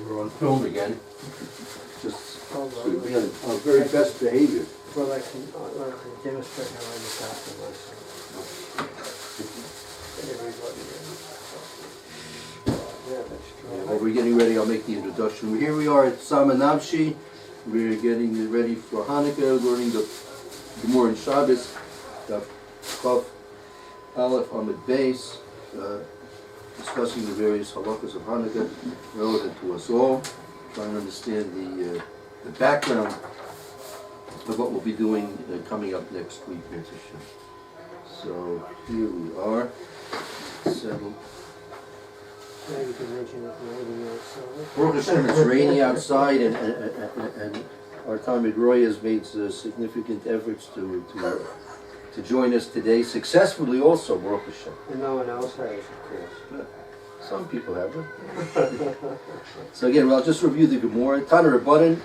We're on film again. Just Hold so on. we on our very best behavior. Well, I can demonstrate how I look after myself. Everybody yeah, that's While true. we're getting ready, I'll make the introduction. Here we are at Samanavshi. We're getting ready for Hanukkah, learning the Gemara and Shabbos, the Chaf Aleph Amid Beis, discussing the various halachas of Hanukkah relevant to us all, trying to understand the background of what we'll be doing coming up next week, Mitzvah Shem. So here we are, settled. Now you can mention it maybe outside. Baruch Hashem, it's rainy outside, and our Talmid Roy has made significant efforts to join us today, successfully also, Baruch Hashem. And no one else has, of course. Some people have it. So again, I'll just review the Gemara. Tana Rabbanan,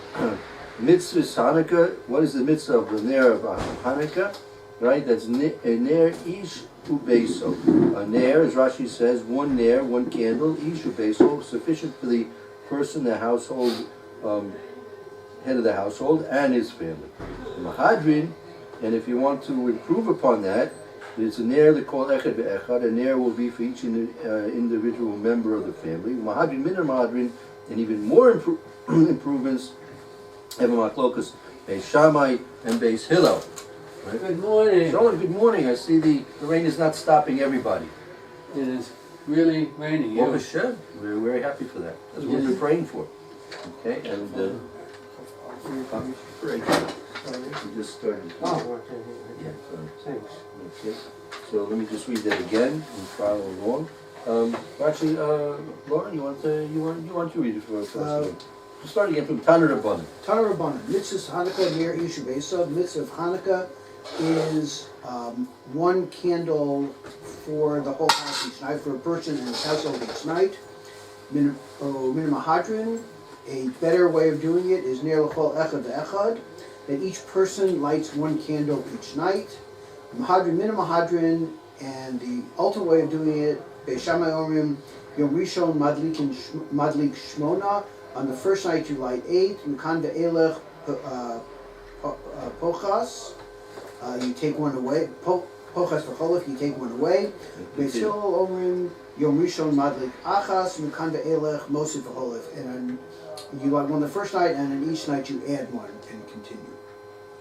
Mitzvah Hanukkah. What is the mitzvah of the Ner of Hanukkah? Right, that's Ner Ish Ubeso. A Ner, as Rashi says, one Ner, one candle, Ish Ubeso, sufficient for the person, the household, head of the household, and his family. Mahadrin, and if you want to improve upon that, it's a Ner they call Echad Be'echad. A Ner will be for each individual member of the family. Mahadrin, Minar Mahadrin, and even more improvements, Eva Maklokas, Beis Shammai, and Beis Hillel. Right? Good morning. Shalom, good morning. I see the rain is not stopping everybody. It is really raining. Baruch Hashem. We're very happy for that. That's what we've been praying for. Okay, and great. We just started. Oh, okay. Yeah, sorry. Thanks. Okay, so let me just read that again and follow along. Actually, Lauren, you want to read it for us? Start again from Tana Rabbanan. Tana Rabbanan, Mitzvah Hanukkah Ner Ishu Beisa. Mitzvah of Hanukkah is one candle for the whole house each night, for a person in his household each night. Min Mahadrin, a better way of doing it is Ner L'chol Echad Ve'echad, that each person lights one candle each night. Mahadrin, Min Mahadrin, and the ultimate way of doing it, Beis Shammai Omrim, Yom Rishon Madlik Shmona. On the first night you light 8. Mekan ve'elech pochas. You take one away. Pochas v'cholef. You take one away. Beis Hillel Omrim Yom Rishon Madlik Achas. Mekan ve'elech Mosif v'cholef. And you light one the first night, and on each night you add one and continue.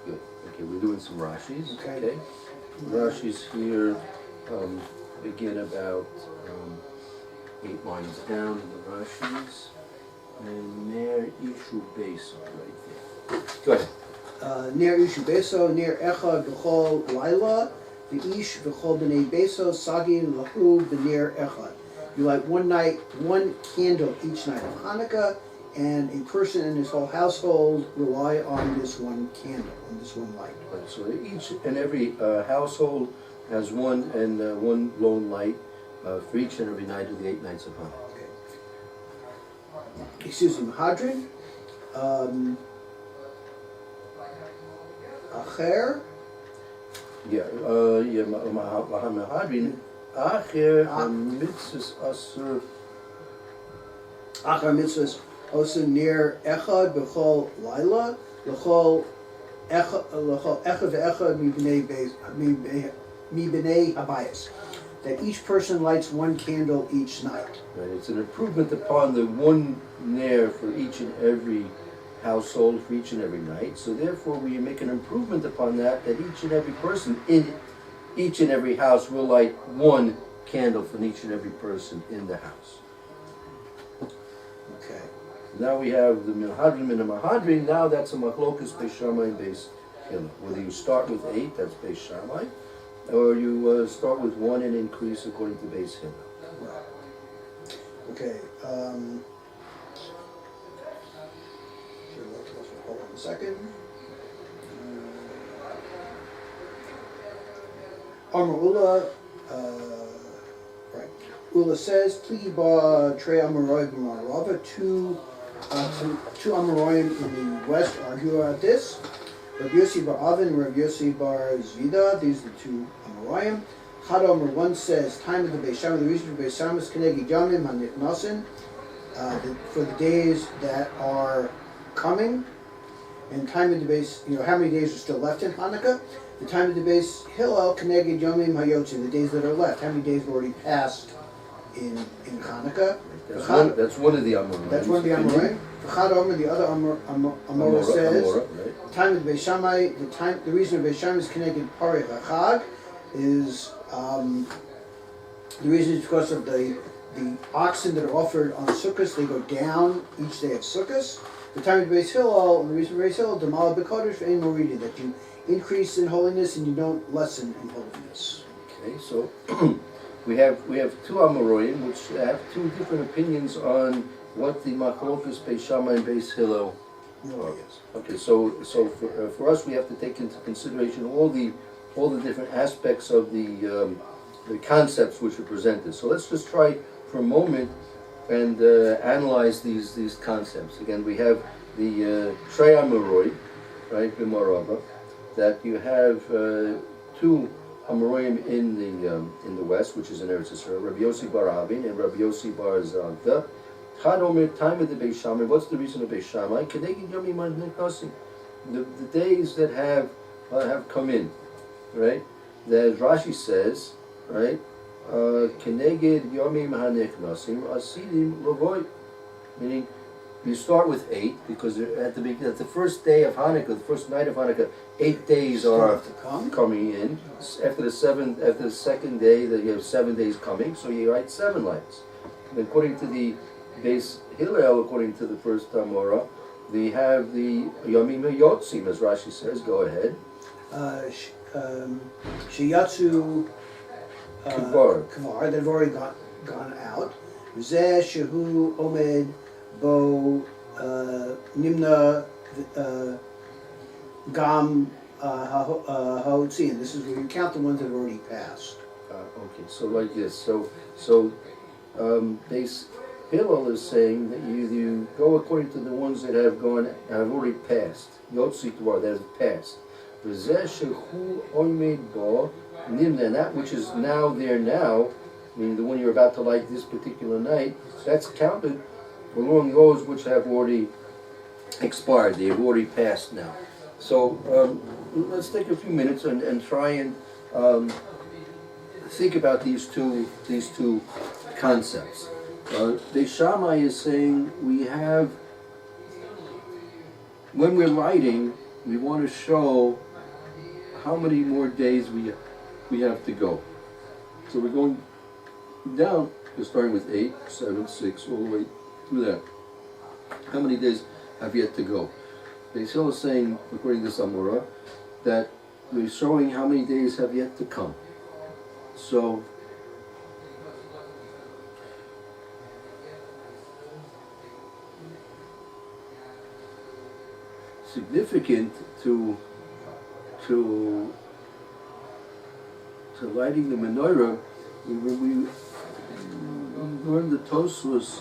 Good. Okay, we're doing some Rashis. Okay. Rashis here begin about 8 lines down in the Rashis. And Ner Ishu Beso right there. Go ahead. Ner Ishu Beso, Ner Echad B'chol Laila, the Ish B'chol B'nei Beso, Sagin Lahu B'ner Echad. You light one night, one candle each night of Hanukkah, and a person in his whole household rely on this one candle, on this one light. Right, so each and every household has one lone light for each and every night of the 8 nights of Hanukkah. Excuse me, Mahadrin, Acher, Mahadrin, Acher, Mitzvahs Asur, Acher Mitzvahs, also near Echad, B'chol Laila, L'chol Echad Ve'echad Mi B'nei Habayis. That each person lights one candle each night. Right, it's an improvement upon the one Ner for each and every household, for each and every night. So therefore we make an improvement upon that each and every person in each and every house will light one candle for each and every person in the house. Okay. Now we have the Mahadrim and the Mahadrim. Now that's a Machlokas Beis Shammai and Beis Hillel. Whether you start with 8, that's Beis Shammai, or you start with 1 and increase according to Beis Hillel. Right. Okay. Hold on a second. Amar Ula, right. Ula says, "Pli ba tre Amaroi b'Marava." Two Amoraim in the west argue about this. Rav Yossi bar Avin and Rav Yossi bar Zvida. These are the two Amoraim. Chad Amar, one says, time of the Beis Shammai, the reason for Beis Shammai is Kenegi Jamim HaNichnasin. for the days that are coming, and time of the base, how many days are still left in Hanukkah? The time of the base Hillel Keneged Yomim Hayotzim, the days that are left. How many days have already passed in Hanukkah? That's one of the Amorim. That's one of the Amorim. V'chad Omer, the other Amora says, right? time of the Beis Shammai, the reason Beis Shammai is Keneged Parei V'chag is the reason is because of the oxen that are offered on Sukkot. They go down each day of Sukkot. The time of the Beis Hillel, and the reason for Beis Hillel, Demal B'Kodesh Ein Moridi, that you increase in holiness and you don't lessen in holiness. Okay, so we have two Amorim which have two different opinions on what the Machlokas Beis Shammai and Beis Hillel are. Okay, so for us we have to take into consideration all the different aspects of the concepts which are presented. So let's just try for a moment and analyze these concepts. Again, we have the Trei Amoroi, right, B'Marava, that you have two Amorim in the west, which is in Eretz Yisrael, Rabbi Yossi bar Avin and Rabbi Yossi bar Zagda. Chad Omer, time of the Beis Shammai. What's the reason of Beis Shammai? Keneged Yomim HaNeknosim, the days that have come in, right? That Rashi says, right? Keneged Yomim HaNeknosim Asidim Lavoi, meaning you start with 8 because at the first day of Hanukkah, the first night of Hanukkah, 8 days are coming in. After the second day, you have 7 days coming. So you write 7 lines. And according to the Beis Hillel, according to the first Amora, we have the Yomim HaYotzim, as Rashi says. Go ahead. Sheyatsu Kvar, they've already gone out. Zeh Shehu Omed Bo Nimna Gam Haotzi, and this is where you count the ones that have already passed. Okay, so like this. So Beis Hillel is saying that you go according to the ones that have already passed. Yotzi Kvar, that have passed. V'zeh shehu omed bo nimna, and that which is now there now, meaning the one you're about to light this particular night, that's counted along those which have already expired. They have already passed now. So let's take a few minutes and try and think about these two concepts. Beis Shammai is saying we have, when we're lighting, we want to show how many more days we have to go. So we're going down, we're starting with 8, 7, 6, all the way through that. How many days have yet to go? Beis Hillel is saying, according to this Amora, that we're showing how many days have yet to come. So significant to lighting the menorah, we learned the Tosfos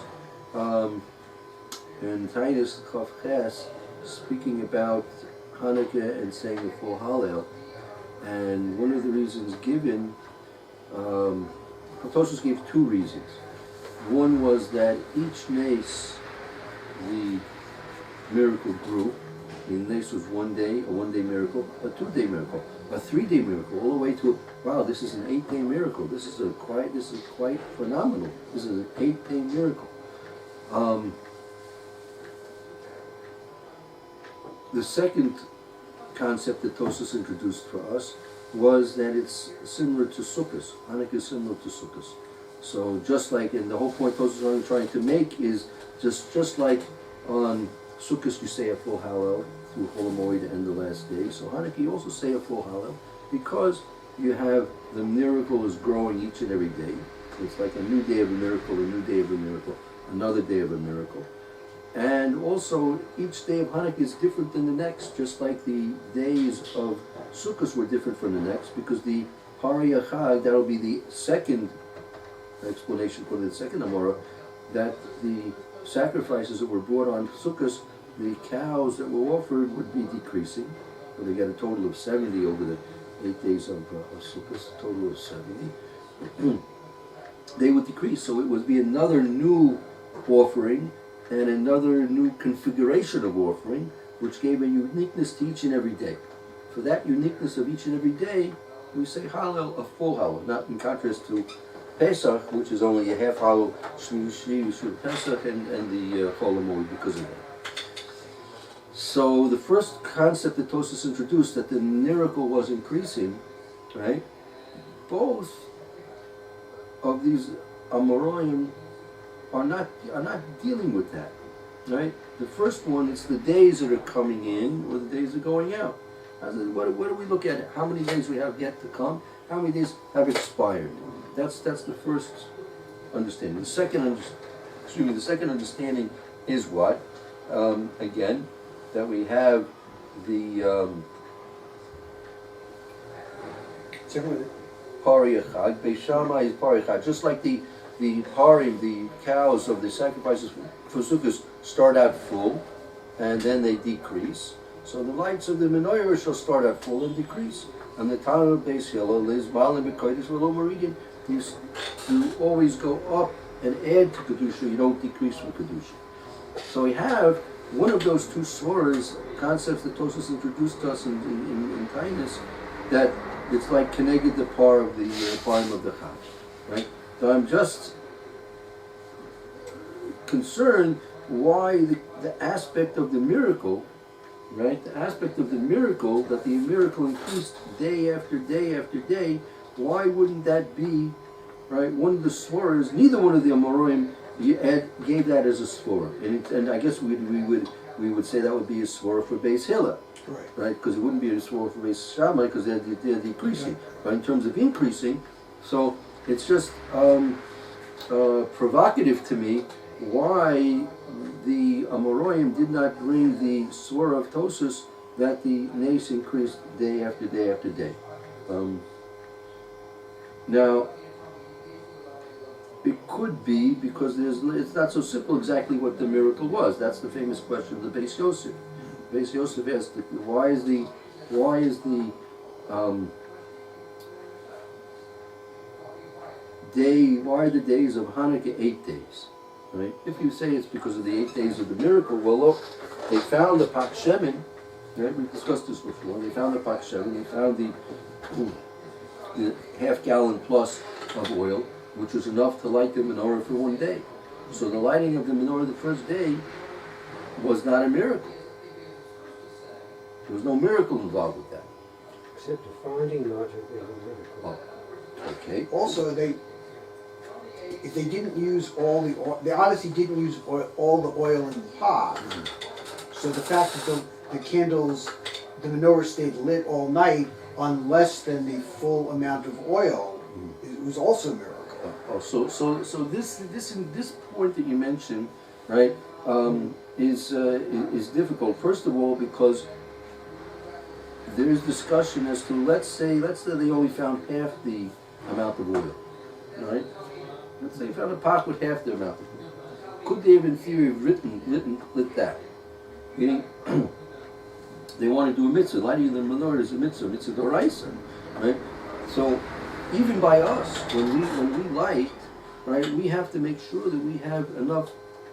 and Tainus Chav Ches speaking about Hanukkah and saying the full Hallel, and one of the reasons given, Tosfos gave 2 reasons. One was that each nace the miracle grew. The nace was a 1-day miracle, a 2-day miracle, a 3-day miracle, all the way to, wow, this is an 8-day miracle. This is quite phenomenal. This is an 8-day miracle. The second concept that Tosfos introduced for us was that it's similar to Sukkot. Hanukkah is similar to Sukkot. So just like, and the whole point Tosfos is trying to make is just like on Sukkot you say a full Hallel through Chol Hamoed and the last day. So Hanukkah you also say a full Hallel because you have the miracle is growing each and every day. It's like a new day of a miracle, a new day of a miracle, another day of a miracle. And also each day of Hanukkah is different than the next, just like the days of Sukkot were different from the next, because the Hari Achag, that'll be the second explanation for the second Amora, that the sacrifices that were brought on Sukkot, the cows that were offered would be decreasing. So they got a total of 70 over the 8 days of Sukkot, a total of 70. They would decrease, so it would be another new offering and another new configuration of offering, which gave a uniqueness to each and every day. For that uniqueness of each and every day, we say Hallel, a full Hallel, not in contrast to Pesach, which is only a half Hallel, Shlishi, Pesach, and the Chol Hamoed because of that. So the first concept that Tosfos introduced, that the miracle was increasing, right? Both of these Amoraim are not dealing with that, right? The first one, it's the days that are coming in or the days that are going out. What do we look at? How many days we have yet to come? How many days have expired? That's the first understanding. The second understanding is what? Again, that we have the Pari Echad, Beis Shammai is Pari Echad, just like the Parim, the cows of the sacrifices for Sukkot start out full and then they decrease. So the lights of the menorah shall start out full and decrease. And the time of Beis Hillel, Liz Balim B'Kodesh V'Lo Meridian, you always go up and add to Kedusha, you don't decrease from Kedusha. So we have one of those two swaras, concepts that Tosfos introduced to us in kindness, that it's like connected the par of the Parim of the Chag, right? So I'm just concerned why the aspect of the miracle, right? The aspect of the miracle, that the miracle increased day after day after day, why wouldn't that be, right? One of the swaras, neither one of the Amoraim gave that as a swara. And I guess we would say that would be a swara for Beis Hillel. Right? Because it wouldn't be a swara for Beis Shammai because they're decreasing. Right. But in terms of increasing, so it's just provocative to me why the Amoraim did not bring the swara of Tosfos that the nace increased day after day after day. Now, it could be because it's not so simple exactly what the miracle was. That's the famous question of the Beis Yosef. Beis Yosef asked, why are the days of Hanukkah 8 days? Right? If you say it's because of the 8 days of the miracle, well look, they found the Pak Shemin, right? We've discussed this before. They found the Pak Shemin, they found the half-gallon plus of oil, which was enough to light the menorah for 1 day. So the lighting of the menorah the first day was not a miracle. There was no miracle involved with that. Except the finding logic is a miracle. Oh, okay. Also, if they didn't use all the oil, they obviously didn't use all the oil in the pot. Mm-hmm. So the fact that the candles, the menorah stayed lit all night on less than the full amount of oil, it was also a miracle. So this point that you mentioned, right, is difficult. First of all, because there is discussion as to let's say they only found half the amount of oil, right? Let's say they found a pot with half the amount of oil. Could they have, in theory, lit that? Meaning, they want to do a mitzvah. Lighting the menorah is a mitzvah d'oraisa, right? So, even by us, when we light, right, we have to make sure that we have enough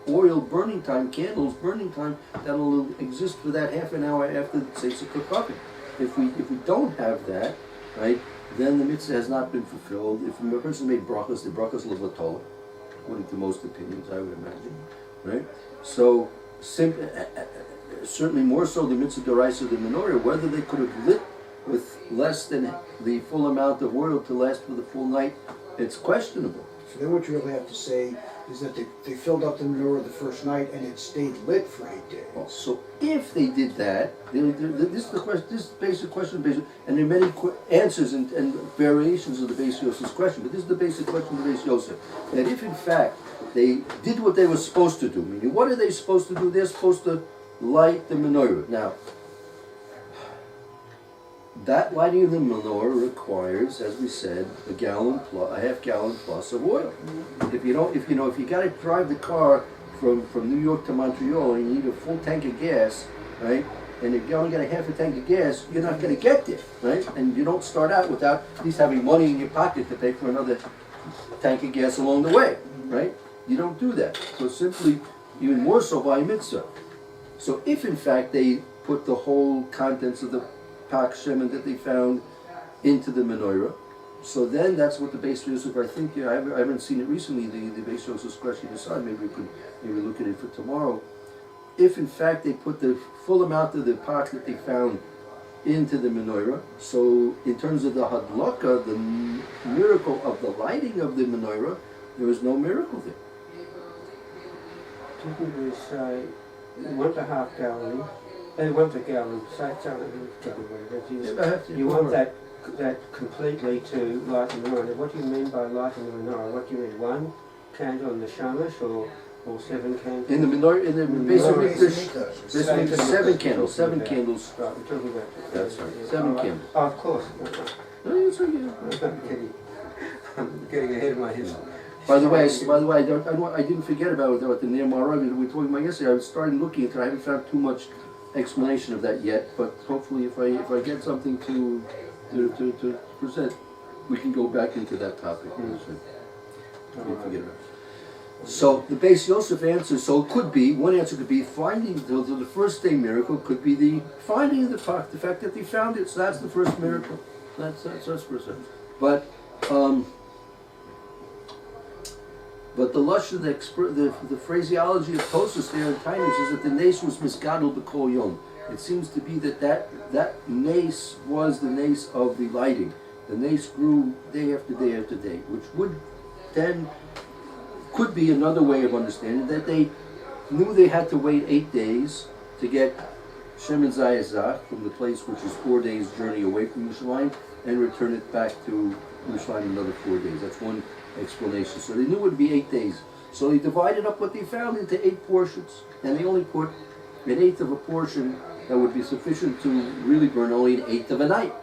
oil burning time, candles burning time, that will exist for that half an hour after the Tzeitzah Kukavim. If we don't have that, right, then the mitzvah has not been fulfilled. If a person made brachas, the brachas levatol, according to most opinions, I would imagine, right? So, certainly more so the mitzvah d'oraisa the menorah, whether they could have lit with less than the full amount of oil to last for the full night, it's questionable. So then what you really have to say is that they filled up the menorah the first night and it stayed lit for 8 days. Well, so if they did that, this is the question. This is the basic question, and there are many answers and variations of the Beis Yosef's question. But this is the basic question of the Beis Yosef: that if in fact they did what they were supposed to do, meaning what are they supposed to do? They're supposed to light the menorah. Now, that lighting of the menorah requires, as we said, a half gallon plus of oil. If you got to drive the car from New York to Montreal and you need a full tank of gas, right? And if you only got a half a tank of gas, you're not going to get there, right? And you don't start out without at least having money in your pocket to pay for another tank of gas along the way, right? You don't do that. So simply, even more so by mitzvah. So if in fact they put the whole contents of the pak shemen that they found into the menorah, so then that's what the Beis Yosef, I think, I haven't seen it recently, the Beis Yosef's question aside, maybe we could maybe look at it for tomorrow. If in fact they put the full amount of the pak that they found into the menorah, so in terms of the hadlaka, the miracle of the lighting of the menorah, there was no miracle there. Didn't we say, you want a half gallon, you want a gallon, say it's only you want that completely to light the menorah. What do you mean by lighting the menorah? What do you mean, one candle in the shamash or 7 candles? In the menorah, in the basically, Mikdash. there's 7 candles, 7 candles. Right, we're talking about That's right, yeah, 7 all right. candles. Oh, of course. No, it's okay. I'm getting ahead of my history. By the way, I didn't forget about the Nir Marav we were talking about yesterday. I was starting looking into it. I haven't found too much explanation of that yet, but hopefully if I get something to present, we can go back into that topic. Forget about it. So the Beis Yosef answer, so it could be, one answer could be finding, the first day miracle could be the finding of the pak, the fact that they found it, so that's the first miracle. That's first. But the lush of the phraseology of Tosfos there in Tainus is that the nace was misgadol b'kol yom. It seems to be that nace was the nace of the lighting. The nace grew day after day after day, which would then could be another way of understanding that they knew they had to wait 8 days to get Shemen Zayazach from the place which is 4 days journey away from Yerushalayim and return it back to Yerushalayim another 4 days. That's one explanation. So they knew it would be 8 days. So they divided up what they found into 8 portions, and they only put 1/8 of a portion that would be sufficient to really burn only 1/8 of a night.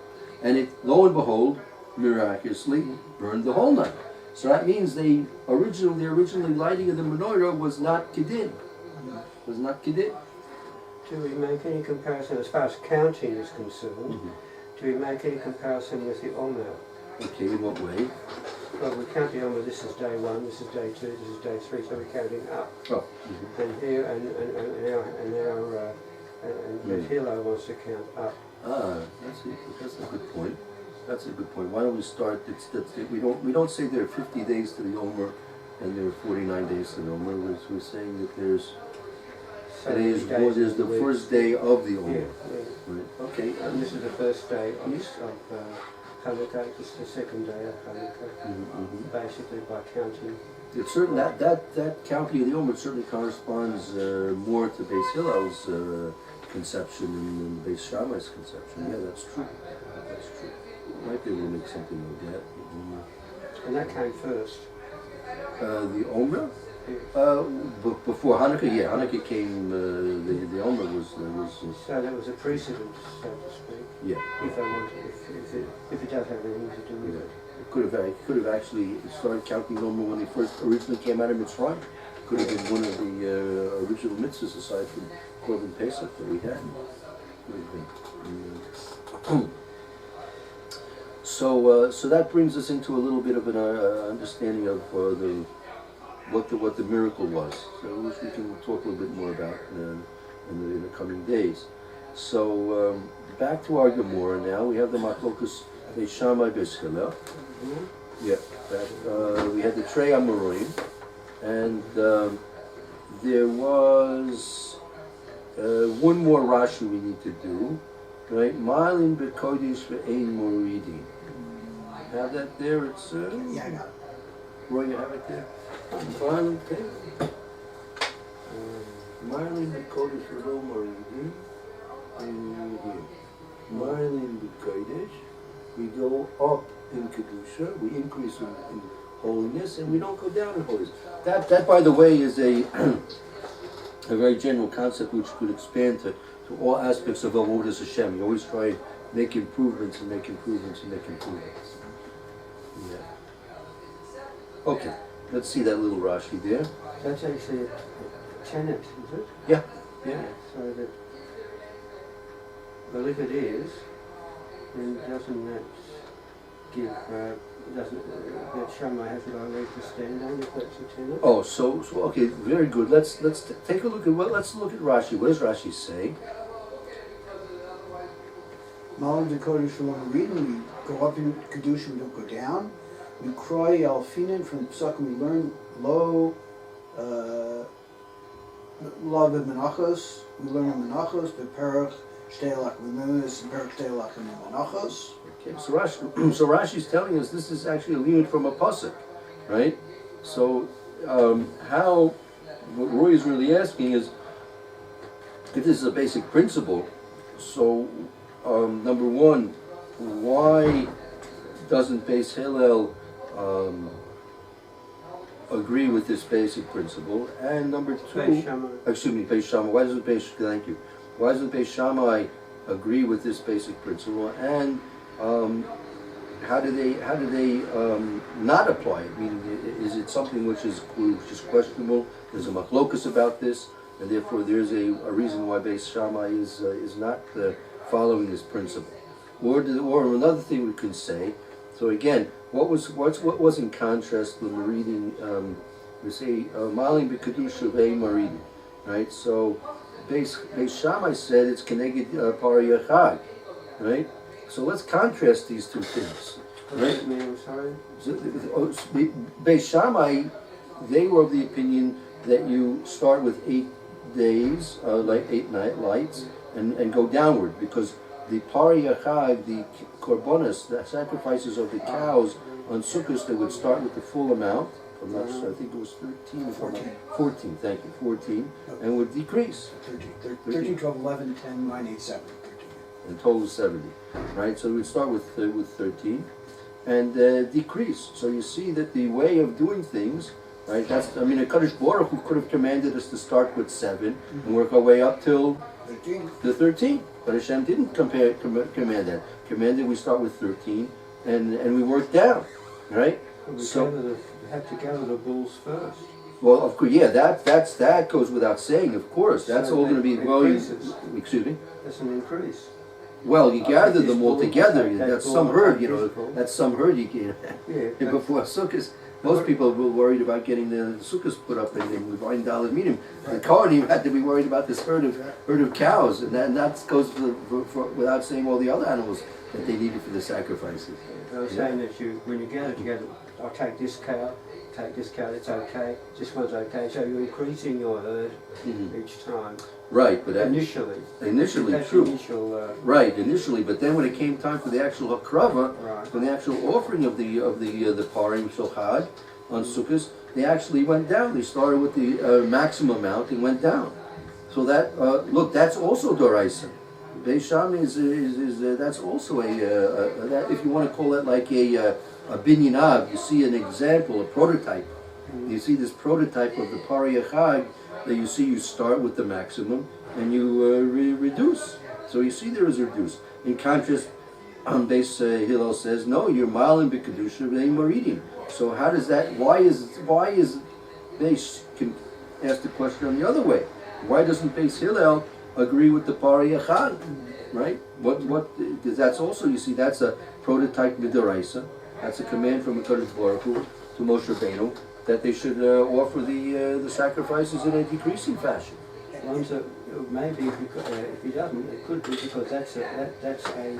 And it, lo and behold, miraculously burned the whole night. So that means the originally lighting of the menorah was not kedin. Was not kedin. Do we make any comparison, as far as counting is concerned, do we make any comparison with the Omer? Okay, in what way? Well, we count the Omer, this is day 1, this is day 2, this is day 3, so we're counting up. Oh. And here, and Hilo wants to count up. That's a good point. That's a good point. Why don't we start? We don't say there are 50 days to the Omer and there are 49 days to the Omer. We're saying that there's the first day of the Omer. Yeah. Right. Okay. And this is the first day of Chanukah. This is the second day of Chanukah. Basically by counting. It's certain that counting of the Omer certainly corresponds more to Beis Hillel's conception than Beis Shammai's conception. Yeah, that's true. That's true. Might be able to make something of that. And that came first. The Omer? Yeah. Before Hanukkah, yeah, Hanukkah came, the Omer was So that was a precedent, so to speak. Yeah. If I wanted, if it does have anything to do with it. It could have actually started counting the Omer when they first originally came out of Mitzrayim. Could have been one of the original mitzvahs aside from Korban Pesach that we had. Could have been. So that brings us into a little bit of an understanding of what the miracle was, which we can talk a little bit more about in the coming days. So back to our Gemara now. We have the Machlokus Beis Shammai Beis Hillel. Yeah, we had the Trei Amorim, and there was one more Rashi we need to do. Right, Malin B'Kodesh Ve'ein Moridi. Have that there? It's Yeah, I got it. Roy, you have it there? Malin, okay. Malin B'Kodesh Ve'ein Moridi. Malin B'Kodesh. We go up in Kedusha, we increase in holiness, and we don't go down in holiness. That by the way, is a very general concept which could expand to all aspects of Avodas Hashem. You always try and make improvements and make improvements and make improvements. Yeah. Okay, let's see that little Rashi there. That's actually a tenet, is it? Yeah. Yeah. So that, well, if it is, then doesn't that give that Shammai hasn't got a leg to stand on if that's a tenant. Oh, so okay, very good. Let's take a look at let's look at Rashi. What does Rashi say? Malam Dakota Shalom reading, we go up in Kedusha, we don't go down. We cry Alfinan from Psukim, we learn Lo B'Menachos, we learn in Menachos, B'Perach Shteilach B'Memes, B'Perach Shteilach B'Menachos. Okay, so Rashi's telling us this is actually a limit from a pasuk, right? So how what Roy is really asking is if this is a basic principle. So number one, why doesn't Beis Hillel agree with this basic principle? And number two, Beis Shammai. Why doesn't Beis Shammai agree with this basic principle? And how do they not apply it? Meaning, is it something which is questionable? There's a machlokus about this, and therefore there's a reason why Beis Shammai is not following this principle. Or another thing we could say. So again, what was in contrast when we're reading? We say Malim b'kedusha ve'marim, right? So Beis Shammai said it's keneged pari yachad, right? So let's contrast these two things. Right? Beis Shammai, they were of the opinion that you start with 8 days, like 8 night lights, and go downward, because the pari yachad, the korbanos, the sacrifices of the cows on Sukkot, they would start with the full amount. I think it was 13. 14, thank you, 14, and would decrease. 13, 12, 11, 10, 9, 8, 7. 13. In total 70, right? So we'd start with 13 and decrease. So you see that the way of doing things, right? A Kadosh Baruch Hu could have commanded us to start with 7 and work our way up till 13. 13. But Hashem didn't command that. Commanded we start with 13 and we work down, right? We have to gather the bulls first. Well, of course, yeah, that goes without saying. Of course, that's all going to be excuse me. That's an increase. Well, you gather them all together. That's some herd, That's some herd you can. Yeah. Before Sukkot, most people were worried about getting the Sukkot put up and we find dollar medium. The Kohanim had to be worried about this herd of cows, and that goes for without saying all the other animals that they needed for the sacrifices. I was saying that when you gather together, I'll take this cow, it's okay, this one's okay, so you're increasing your herd each time. Right, but initially, that's true. Right, initially, but then when it came time for the actual hakrava, for the actual offering of the parim shulchad on Sukkot, they actually went down. They started with the maximum amount and went down. So that that's also doraisa. Beis Shammai is that's also that, if you want to call it like a binyan, you see an example, a prototype. You see this prototype of the pari yachad that you see. You start with the maximum and you reduce. So you see there is a reduce. In contrast, Beis Hillel says no. You're malim b'kedusha ve'marim. So how does that? Why is Beis can ask the question on the other way? Why doesn't Beis Hillel agree with the pari yachad? Right? Because that's also, you see, that's a prototype midaraisa. That's a command from Kadosh Baruch Hu to Moshe Rabbeinu that they should offer the sacrifices in a decreasing fashion. Maybe if he doesn't, it could be because that's an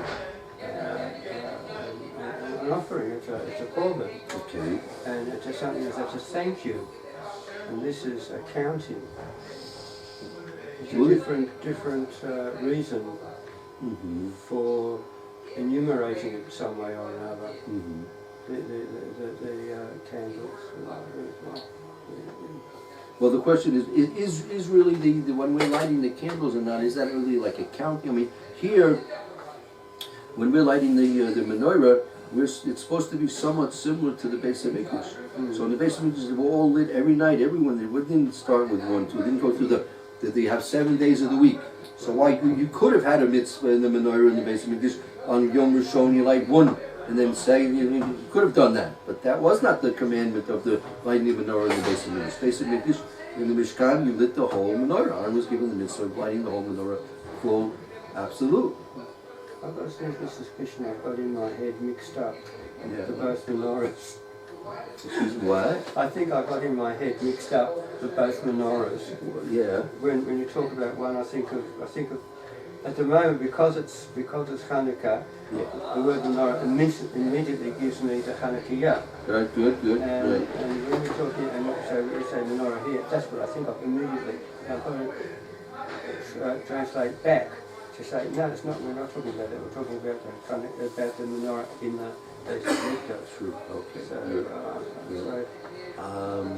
offering. It's a korban. Okay. And it's something that's a thank you, and this is accounting. It's a different reason for enumerating it some way or another. The candles. Well, the question is really the when we're lighting the candles or not, is that really like a count? I mean, here, when we're lighting the menorah, it's supposed to be somewhat similar to the Beis HaMikdash. So in the Beis HaMikdash, they were all lit every night. Everyone, they didn't start with 1, 2. They didn't go through they have 7 days of the week. So why you could have had a mitzvah in the menorah in the Beis HaMikdash on Yom Rishon, you light 1. And then say, you could have done that, but that was not the commandment of the lighting the menorah in the Beis HaMikdash. Beis HaMikdash, in the Mishkan, you lit the whole menorah. Aaron was given the mitzvah of lighting the whole menorah full, absolute. I've got a sneaky suspicion I've got in my head mixed up Yeah. the both menorahs. She's what? I think I got in my head mixed up the both menorahs. Yeah. When you talk about one, I think of at the moment because it's Chanukah. Yeah. The word menorah immediately gives me the Chanukah. Right, good, And, right. and when we're talking, and when you say menorah here, that's what I think of immediately. I've got to translate back to say, no, it's not. We're not talking about that. We're talking about the menorah in the Mikdash. True, okay.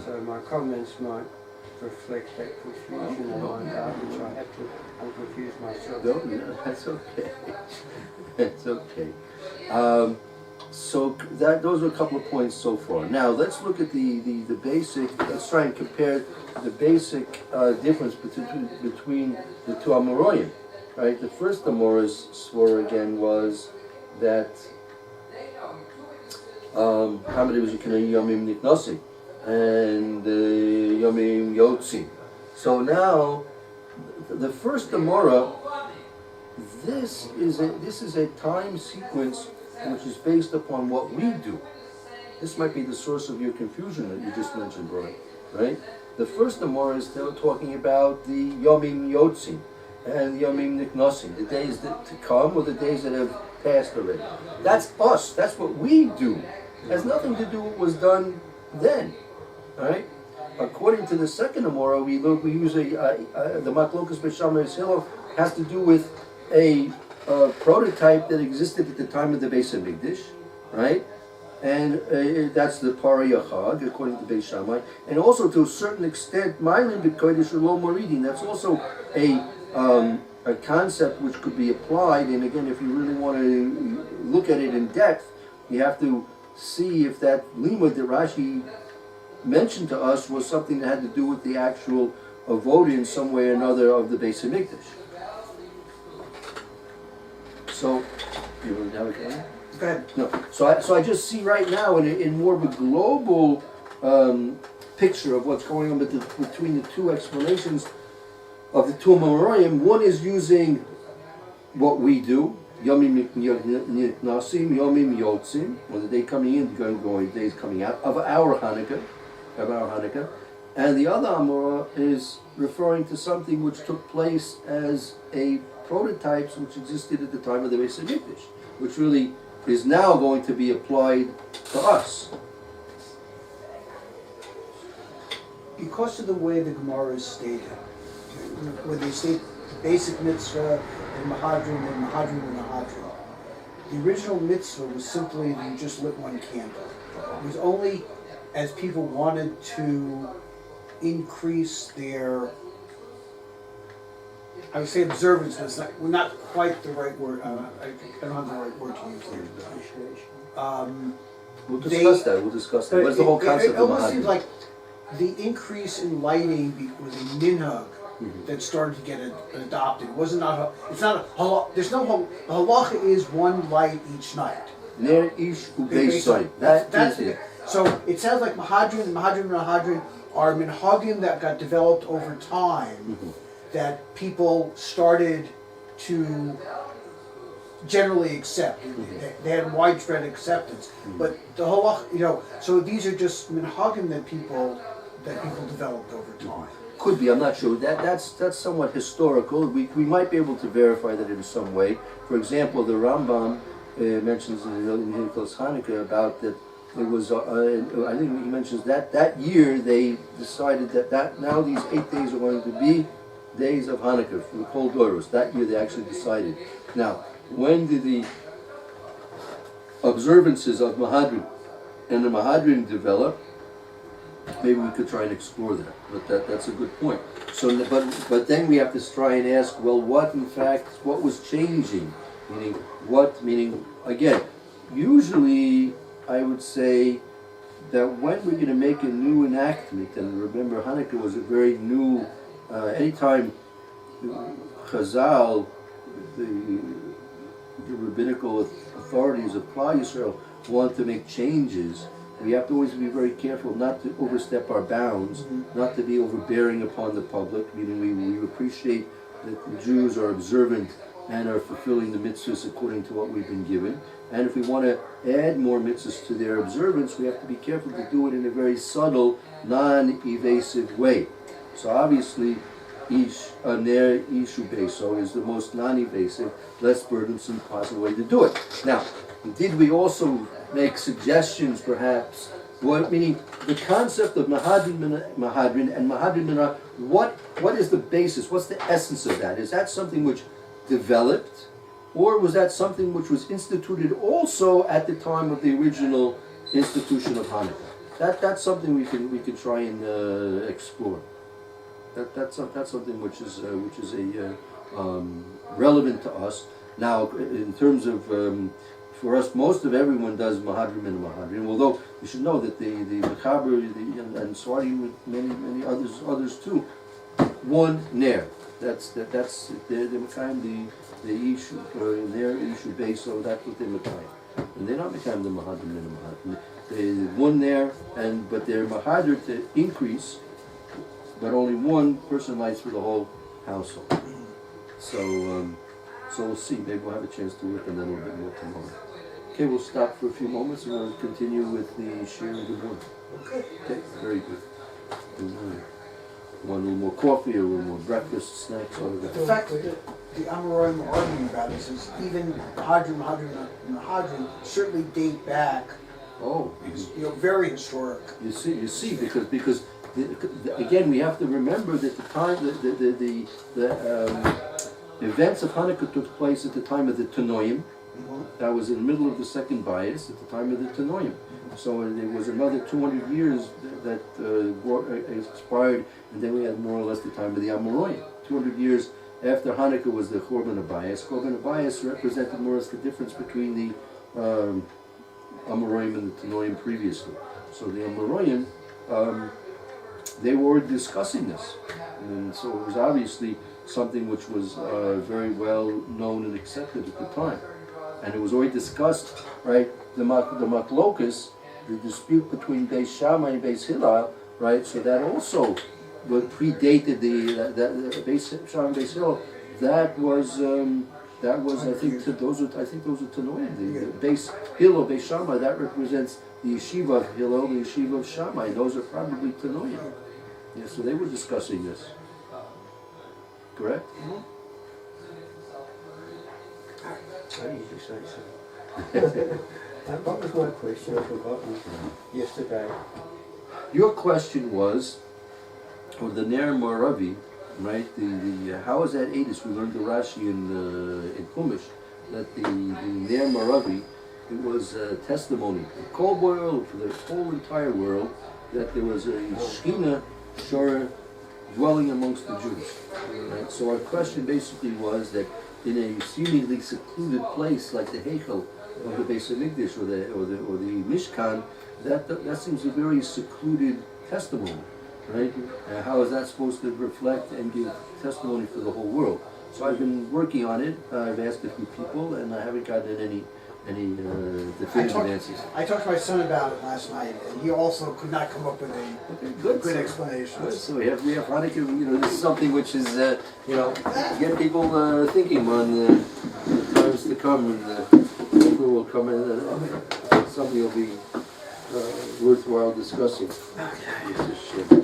So my comments might reflect that confusion on my part, which I have to unconfuse myself. No, that's okay. That's okay. So those are a couple of points so far. Now let's look at the basic. Let's try and compare the basic difference between the two Amoraim. Right. The first Amorah's svara again was that how many was Yomim Niknosi and Yomim Yotzi. So now the first Amorah, this is a time sequence which is based upon what we do. This might be the source of your confusion that you just mentioned, Brian. Right? The first Amorah is still talking about the Yomim Yotzi and the Yomim Niknosi, the days that to come or the days that have passed already. That's us. That's what we do. It has nothing to do with what was done then. All right. According to the second Amorah, we use the Maklokas B'Shamar Hillel has to do with a prototype that existed at the time of the Beis Hamikdash, right? And that's the Pari Yachag, according to Beis Shammai, and also to a certain extent, Ma'ilin B'Kodesh Lo Moridin. That's also a concept which could be applied. And again, if you really want to look at it in depth, you have to see if that limud that Rashi mentioned to us was something that had to do with the actual avodah in some way or another of the Beis Hamikdash. So, you want to have it going? Go ahead. No. So I just see right now in more of a global picture of what's going on between the two explanations of the two Amoraim. One is using what we do, Yomim Nasim, Yomim Yotzim, when the day coming in, going days coming out of our Hanukkah, and the other Amorah is referring to something which took place as a prototypes which existed at the time of the Beis Hamikdash, which really is now going to be applied to us. Because of the way the Gemara is stated, where they state the basic mitzvah and Mahadrin and Mahadrin and Mahadrin, the original mitzvah was simply that you just lit one candle. It was only as people wanted to increase their, I would say observance was not quite the right word. I don't have the right word to use there. We'll discuss that. What's the whole concept it of almost seems Mahadrin? like the increase in lighting was a minhag that started to get adopted. It's not a there's no the halacha is one light each night. Ner ish ubeisai. That's it. So it sounds like Mahadrin are minhagim that got developed over time that people started to generally accept. They had widespread acceptance. But the halach, so these are just minhagim that people developed over time. Could be, I'm not sure. That's somewhat historical. We might be able to verify that in some way. For example, the Rambam mentions in Hilchos Hanukkah about that it was, I think he mentions that year they decided that now these 8 days are going to be days of Hanukkah for the Kol Doros. That year they actually decided. Now, when did the observances of Mahadrin and the Mahadrin develop? Maybe we could try and explore that, but that's a good point. So, but then we have to try and ask, well, what was changing? Meaning, again, usually I would say that when we're going to make a new enactment, and remember Hanukkah was a very new, anytime Chazal, the rabbinical authorities of Klal Yisrael want to make changes, we have to always be very careful not to overstep our bounds, not to be overbearing upon the public, meaning we appreciate that the Jews are observant and are fulfilling the mitzvahs according to what we've been given. And if we want to add more mitzvahs to their observance, we have to be careful to do it in a very subtle, non-evasive way. So obviously, each ner ishu beso is the most non-evasive, less burdensome possible way to do it. Now, did we also make suggestions, perhaps? What, meaning the concept of mahadrin and mahadrin minah, what is the basis? What's the essence of that? Is that something which developed, or was that something which was instituted also at the time of the original institution of Hanukkah? That's something we can try and explore. That's something which is relevant to us now in terms of. For us, most of everyone does mahadrim and mahadrim. Although you should know that the Mechaber and Swati with many others too, one ner. That's the Mekayim the issue their issue base. So that's what they're Mekayim, and they're not Mekayim the mahadrim and mahadrim. They one ner but they're mahadr to increase, but only one person lights for the whole household. So we'll see. Maybe we'll have a chance to work on that a little bit more tomorrow. Okay, we'll stop for a few moments and we'll continue with the share of the morning. Okay, very good. Want a little more coffee, or a little more breakfast, snacks, all of that. The fact that the Amoraim are arguing about this is even Mahadrim certainly date back. Oh, Very historic. You see, because again, we have to remember that the time the events of Hanukkah took place at the time of the Tanoim. That was in the middle of the second bias at the time of the Tanoim. So there was another 200 years that expired, and then we had more or less the time of the Amoraim. 200 years after Hanukkah was the Korban Abayis. Korban Abayis represented more or less the difference between the Amoraim and the Tanoim previously. So the Amoraim, they were discussing this, and so it was obviously something which was very well known and accepted at the time. And it was already discussed, right? The Maklokas, the dispute between Beis Shammai and Beis Hillel, right? So that also predated the Beis Shammai and Beis Hillel. That was I think those are Tanoim. The Beis Hillel, Beis Shammai, that represents the yeshiva of Hillel, the yeshiva of Shammai. Those are probably Tanoim. Yeah, so they were discussing this. Correct? I usually say so. What was my question? I've forgotten yesterday. Your question was, or the Ner Movavi, right? The how is that Edis? We learned the Rashi in Chumash that the Ner Movavi, it was a testimony for the whole world, for the whole entire world, that there was a Shechina Shora dwelling amongst the Jews. Right? So our question basically was that in a seemingly secluded place like the Heichel of the Beis Hamikdash or the Mishkan, that seems a very secluded testimony, right? How is that supposed to reflect and give testimony for the whole world? So I've been working on it. I've asked a few people, and I haven't gotten any definitive answers. I talked to my son about it last night, and he also could not come up with a good explanation. Good. So we have Hanukkah. This is something which is get people thinking on the times to come, and hopefully will come in. Something will be worthwhile discussing. Okay.